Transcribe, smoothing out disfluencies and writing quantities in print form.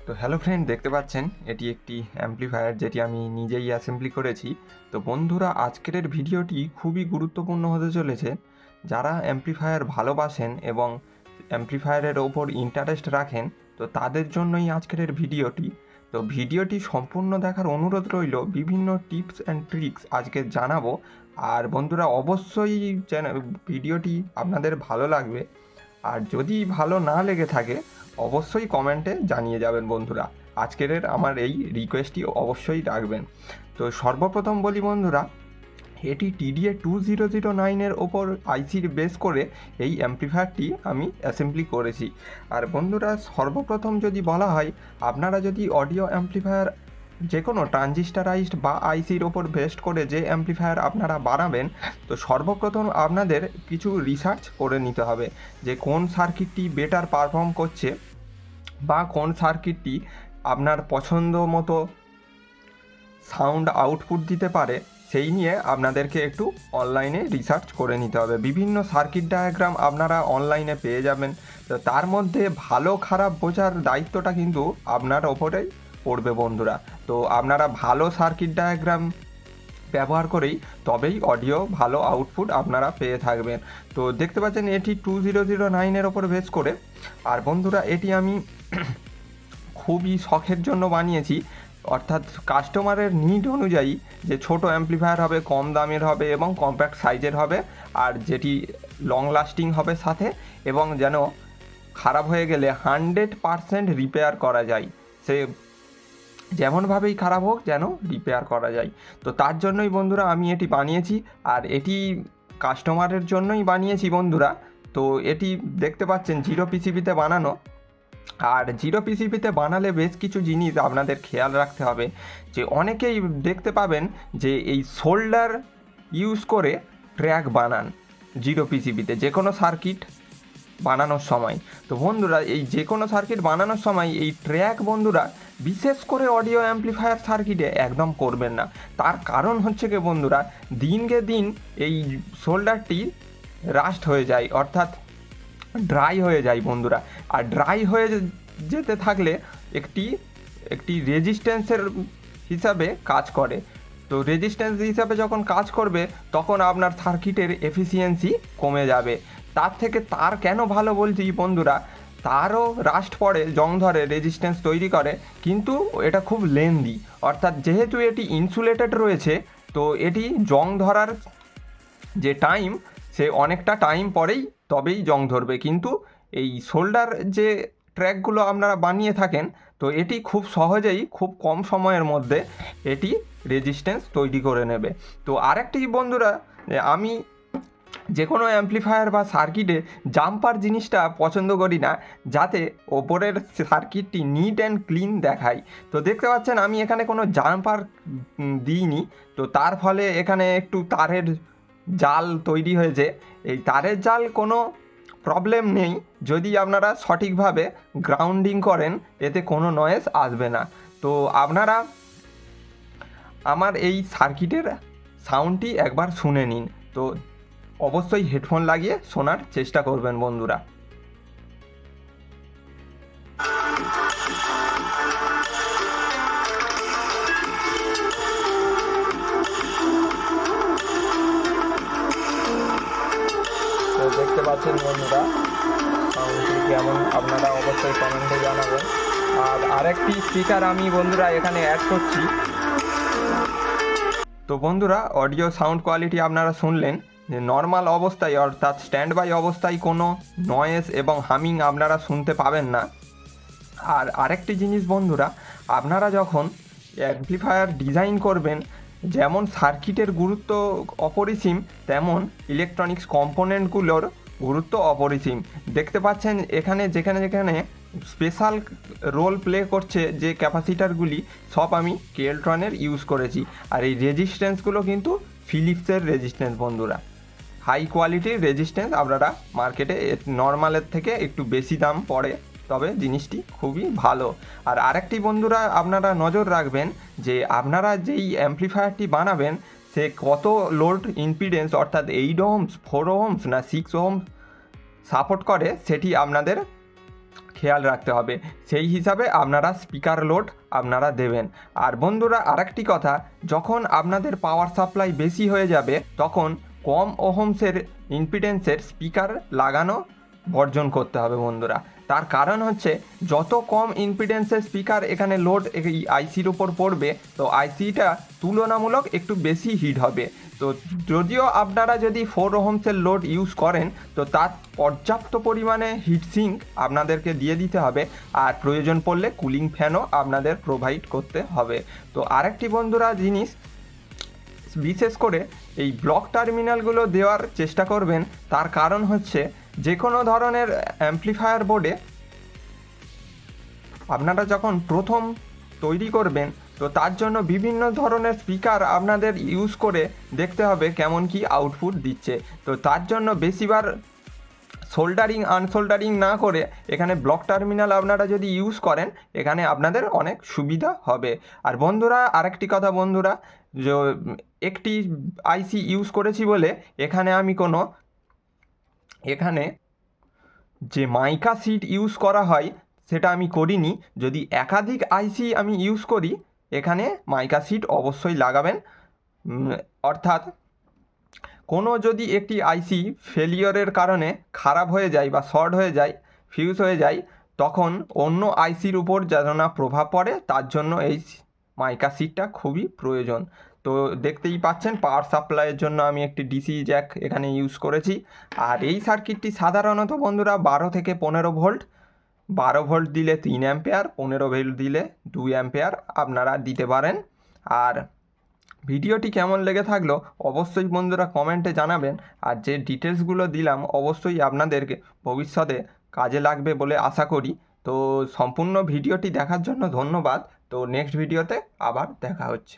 তো hello friend, দেখতে পাচ্ছেন এটি একটি অ্যাম্প্লিফায়ার যেটি আমি নিজেই অ্যাসেম্বলি করেছি। তো বন্ধুরা, আজকের ভিডিওটি খুবই গুরুত্বপূর্ণ হতে চলেছে। যারা অ্যাম্প্লিফায়ার ভালোবাসেন এবং অ্যাম্প্লিফায়ারের ওপর ইন্টারেস্ট রাখেন, তো তাদের জন্যই আজকের ভিডিওটি। তো ভিডিওটি সম্পূর্ণ দেখার অনুরোধ রইল। বিভিন্ন টিপস অ্যান্ড ট্রিক্স আজকে জানাবো। আর বন্ধুরা, অবশ্যই ভিডিওটি আপনাদের ভালো লাগবে। আর যদি ভালো না লেগে থাকে অবশ্যই কমেন্টে জানিয়ে যাবেন বন্ধুরা। আজকের আমার এই রিকোয়েস্টটি অবশ্যই রাখবেন। তো সর্বপ্রথম বলি বন্ধুরা, এটি TDA 2009-এর ওপর আইসির বেস করে এই অ্যাম্প্লিফায়ারটি আমি অ্যাসেম্বলি করেছি। আর বন্ধুরা, সর্বপ্রথম যদি বলা হয়, আপনারা যদি অডিও অ্যাম্প্লিফায়ার যে কোনো ট্রানজিস্টারাইজড বা আইসির ওপর বেস্ট করে যে অ্যাম্প্লিফায়ার আপনারা বানাবেন, তো সর্বপ্রথম আপনাদের কিছু রিসার্চ করে নিতে হবে যে কোন সার্কিটটি বেটার পারফর্ম করছে বা কোন সার্কিটটি আপনার পছন্দ মতো সাউন্ড আউটপুট দিতে পারে। সেই নিয়ে আপনাদেরকে একটু অনলাইনে রিসার্চ করে নিতে হবে। বিভিন্ন সার্কিট ডায়াগ্রাম আপনারা অনলাইনে পেয়ে যাবেন। তো তার মধ্যে ভালো খারাপ বোঝার দায়িত্বটা কিন্তু আপনার ওপরেই পড়বে বন্ধুরা। তো আপনারা ভালো সার্কিট ডায়াগ্রাম ব্যবহার করেই তবেই অডিও ভালো আউটপুট আপনারা পেয়ে থাকবেন। তো দেখতে পাচ্ছেন এটি 2009-এর ওপর বেস করে। আর বন্ধুরা, এটি আমি খুবই শখের জন্য বানিয়েছি, অর্থাৎ কাস্টমারের নিড অনুযায়ী, যে ছোট অ্যাম্প্লিফায়ার হবে, কম দামের হবে এবং কম্প্যাক্ট সাইজের হবে, আর যেটি লং লাস্টিং হবে সাথে, এবং যেন খারাপ হয়ে গেলে 100% রিপেয়ার করা যায়। সে যেমনভাবেই খারাপ হোক যেন রিপেয়ার করা যায়। তো তার জন্যই বন্ধুরা আমি এটি বানিয়েছি। আর এটি কাস্টমারের জন্যই বানিয়েছি বন্ধুরা। তো এটি দেখতে পাচ্ছেন 0 পিসিবিতে বানানো। আর 0 পিসিবিতে বানালে বেশ কিছু জিনিস আপনাদের খেয়াল রাখতে হবে। যে অনেকেই দেখতে পাবেন যে এই শোল্ডার ইউজ করে ট্র্যাক বানান 0 পিসিবিতে যে কোনো সার্কিট বানানোর সময়। তো বন্ধুরা, এই যে কোনো সার্কিট বানানোর সময় এই ট্র্যাক বন্ধুরা বিশেষ করে অডিও অ্যাম্প্লিফায়ার সার্কিটে একদম করবেন না। তার কারণ হচ্ছে কি বন্ধুরা, দিনকে দিন এই শোল্ডারটি রাস্ট হয়ে যায়, অর্থাৎ ড্রাই হয়ে যায় বন্ধুরা। আর ড্রাই হয়ে যেতে থাকলে একটি একটি রেজিস্ট্যান্সের হিসাবে কাজ করে। তো রেজিস্ট্যান্স হিসাবে যখন কাজ করবে তখন আপনার সার্কিটের এফিসিয়েন্সি কমে যাবে। তার কেন ভালো বলছি বন্ধুরা, তারও রাস্ট পড়ে, জং ধরে, রেজিস্ট্যান্স তৈরি করে, কিন্তু এটা খুব লেন্দি। অর্থাৎ যেহেতু এটি ইনসুলেটেড রয়েছে, তো এটি জং ধরার যে টাইম, সে অনেকটা টাইম পরেই তবেই জং ধরবে। কিন্তু এই শোল্ডার যে ট্র্যাকগুলো আপনারা বানিয়ে থাকেন, তো এটি খুব সহজেই খুব কম সময়ের মধ্যে এটি রেজিস্ট্যান্স তৈরি করে নেবে। তো আরেকটি বন্ধুরা, আমি যে কোনো অ্যাম্প্লিফায়ার বা সার্কিটে জাম্পার জিনিসটা পছন্দ করি না, যাতে ওপরের সার্কিটটি নিট অ্যান্ড ক্লিন দেখায়। তো দেখতে পাচ্ছেন আমি এখানে কোনো জাম্পার দিইনি। তো তার ফলে এখানে একটু তারের জাল তৈরি হয়েছে। এই তারের জাল কোনো প্রবলেম নেই যদি আপনারা সঠিকভাবে গ্রাউন্ডিং করেন, এতে কোনো নয়েজ আসবে না। তো আপনারা আমার এই সার্কিটের সাউন্ডটি একবার শুনে নিন। তো অবশ্যই হেডফোন লাগিয়ে শোনার চেষ্টা করবেন বন্ধুরা। তো দেখতে পাচ্ছেন বন্ধুরা সাউন্ডটি কেমন, আপনারা অবশ্যই কমেন্টে জানাবেন। আর আরেকটি স্পিকার আমি বন্ধুরা এখানে অ্যাড করছি। তো বন্ধুরা, অডিও সাউন্ড কোয়ালিটি আপনারা শুনলেন যে নর্মাল অবস্থায়, অর্থাৎ স্ট্যান্ড বাই অবস্থায় কোনো নয়েজ এবং হামিং আপনারা শুনতে পাবেন না। আর আরেকটি জিনিস বন্ধুরা, আপনারা যখন অ্যাম্প্লিফায়ার ডিজাইন করবেন, যেমন সার্কিটের গুরুত্ব অপরিসীম, তেমন ইলেকট্রনিক্স কম্পোনেন্টগুলোর গুরুত্ব অপরিসীম। দেখতে পাচ্ছেন এখানে যেখানে যেখানে স্পেশাল রোল প্লে করছে যে ক্যাপাসিটারগুলি, সব আমি কেলট্রনের ইউজ করেছি। আর এই রেজিস্ট্যান্সগুলো কিন্তু ফিলিপসের রেজিস্ট্যান্স বন্ধুরা। হাই কোয়ালিটির রেজিস্ট্যান্স আপনারা মার্কেটে নর্মালের থেকে একটু বেশি দাম পড়ে, তবে জিনিসটি খুবই ভালো। আর আরেকটি বন্ধুরা আপনারা নজর রাখবেন যে আপনারা যেই অ্যাম্প্লিফায়ারটি বানাবেন সে কত লোড ইম্পিডেন্স, অর্থাৎ 8 ohms, 4 ohms না 6 ohms সাপোর্ট করে, সেটি আপনাদের খেয়াল রাখতে হবে। সেই হিসাবে আপনারা স্পিকার লোড আপনারা দেবেন। আর বন্ধুরা আরেকটি কথা, যখন আপনাদের পাওয়ার সাপ্লাই বেশি হয়ে যাবে তখন কম ওহমসের ইম্পিডেন্সের স্পিকার লাগানো বর্জন করতে হবে বন্ধুরা। তার কারণ হচ্ছে যত কম ইম্পিডেন্সের স্পিকার এখানে লোড এই আইসির উপর পড়বে তো আইসিটা তুলনামূলক একটু বেশি হিট হবে। তো যদিও আপনারা যদি 4 ওহমসের লোড ইউজ করেন তো তার পর্যাপ্ত পরিমাণে হিট সিঙ্ক আপনাদেরকে দিয়ে দিতে হবে, আর প্রয়োজন পড়লে কুলিং ফ্যানও আপনাদের প্রোভাইড করতে হবে। তো আরেকটি বন্ধুরা জিনিস, বিশেষ করে এই ব্লক টার্মিনালগুলো দেওয়ার চেষ্টা করবেন। তার কারণ হচ্ছে যে কোনো ধরনের অ্যাম্প্লিফায়ার বোর্ডে আপনারা যখন প্রথম তৈরি করবেন তো তার জন্য বিভিন্ন ধরনের স্পিকার আপনাদের ইউজ করে দেখতে হবে কেমন কি আউটপুট দিচ্ছে। তো তার জন্য বেশিবার সোল্ডারিং আনসোল্ডারিং না করে এখানে ব্লক টার্মিনাল আপনারা যদি ইউজ করেন এখানে আপনাদের অনেক সুবিধা হবে। আর বন্ধুরা আরেকটি কথা বন্ধুরা, যে একটি আইসি ইউজ করেছি বলে এখানে আমি এখানে যে মাইকা সিট ইউজ করা হয় সেটা আমি করিনি। যদি একাধিক আইসি আমি ইউজ করি এখানে মাইকা সিট অবশ্যই লাগাবেন। অর্থাৎ কোনো যদি একটি আইসি ফেলিওরের কারণে খারাপ হয়ে যায় বা শর্ট হয়ে যায়, ফিউজ হয়ে যায়, তখন অন্য আইসির উপর যেন না প্রভাব পড়ে তার জন্য এই মাইকা সিটটা খুবই প্রয়োজন। তো দেখতেই পাচ্ছেন পাওয়ার সাপ্লাইয়ের জন্য আমি একটি ডিসি জ্যাক এখানে ইউজ করেছি। আর এই সার্কিটটি সাধারণত বন্ধুরা 12 থেকে 15 ভোল্ট, 12 ভোল্ট দিলে 3 অ্যাম্পেয়ার, 15 ভোল্ট দিলে 2 অ্যাম্পেয়ার আপনারা দিতে পারেন। আর ভিডিওটি কেমন লেগে থাকলো অবশ্যই বন্ধুরা কমেন্টে জানাবেন। আর যে ডিটেলসগুলো দিলাম অবশ্যই আপনাদেরকে ভবিষ্যতে কাজে লাগবে বলে আশা করি। তো সম্পূর্ণ ভিডিওটি দেখার জন্য ধন্যবাদ। তো নেক্সট ভিডিওতে আবার দেখা হচ্ছে।